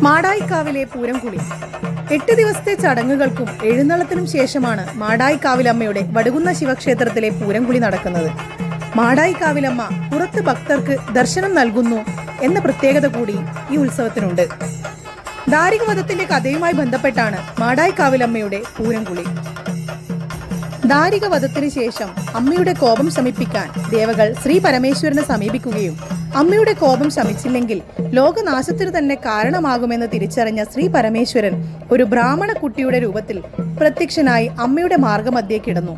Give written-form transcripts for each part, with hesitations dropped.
മാടായിക്കാവിലെ പൂരംകുളി 8 ദിവസത്തെ ചടങ്ങുകൾക്കും എഴുന്നള്ളത്തിനും ശേഷമാണ് മാടായിക്കാവിലമ്മയുടെ വടുകുന്ന ശിവക്ഷേത്രത്തിലെ പൂരംകുളി നടക്കുന്നത്. മാടായിക്കാവിലമ്മ പുറത്ത് ഭക്തർക്ക് ദർശനം നൽകുന്നു എന്ന പ്രത്യേകത കൂടി ഈ ഉത്സവത്തിനുണ്ട്. ദാരികവധത്തിന്റെ കഥയുമായി ബന്ധപ്പെട്ടാണ് മാടായിക്കാവിലമ്മയുടെ പൂരംകുളി. ദാരികവധത്തിന് ശേഷം അമ്മയുടെ കോപം ശമിപ്പിക്കാൻ ദേവകൾ ശ്രീ പരമേശ്വരനെ സമീപിക്കുകയും അമ്മയുടെ കോപം ശമിച്ചില്ലെങ്കിൽ ലോകനാശത്തിന് തന്നെ കാരണമാകുമെന്ന് തിരിച്ചറിഞ്ഞ ശ്രീ പരമേശ്വരൻ ഒരു ബ്രാഹ്മണ കുട്ടിയുടെ രൂപത്തിൽ പ്രത്യക്ഷനായി അമ്മയുടെ മാർഗമധ്യേ കിടന്നു.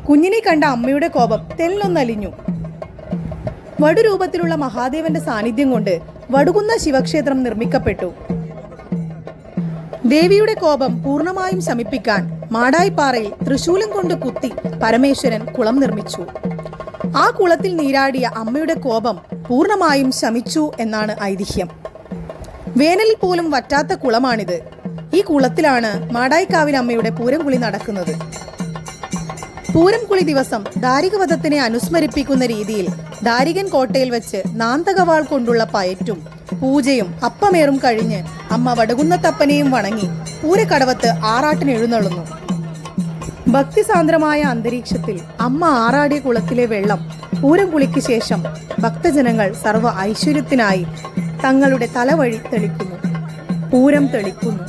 കുഞ്ഞിനെ കണ്ട അമ്മയുടെ കോപം തെല്ലൊന്നലിഞ്ഞു. വടുരൂപത്തിലുള്ള മഹാദേവന്റെ സാന്നിധ്യം കൊണ്ട് വടുകുന്ന ശിവക്ഷേത്രം നിർമ്മിക്കപ്പെട്ടു. ദേവിയുടെ കോപം പൂർണ്ണമായും ശമിപ്പിക്കാൻ മാടായിപ്പാറയിൽ തൃശൂലം കൊണ്ട് കുത്തി പരമേശ്വരൻ കുളം നിർമ്മിച്ചു. ആ കുളത്തിൽ നീരാടിയ അമ്മയുടെ കോപം പൂർണ്ണമായും ശമിച്ചു എന്നാണ് ഐതിഹ്യം. വേനലിൽ പോലും വറ്റാത്ത കുളമാണിത്. ഈ കുളത്തിലാണ് മാടായിക്കാവിലമ്മയുടെ പൂരംകുളി നടക്കുന്നത്. പൂരംകുളി ദിവസം ദാരികവധത്തിനെ അനുസ്മരിപ്പിക്കുന്ന രീതിയിൽ ദാരികൻ കോട്ടയിൽ വെച്ച് നാന്തകവാൾ കൊണ്ടുള്ള പയറ്റും പൂജയും അപ്പമേറും കഴിഞ്ഞ് അമ്മ വടുകുന്നത്തപ്പനെയും വണങ്ങി പൂരക്കടവത്ത് ആറാട്ടിന് എഴുന്നള്ളുന്നു. ഭക്തിസാന്ദ്രമായ അന്തരീക്ഷത്തിൽ അമ്മ ആറാടിയ കുളത്തിലെ വെള്ളം പൂരംകുളിക്ക് ശേഷം ഭക്തജനങ്ങൾ സർവ്വ ഐശ്വര്യത്തിനായി തങ്ങളുടെ തലവഴി തെളിക്കുന്നു. പൂരം തെളിക്കുന്നു.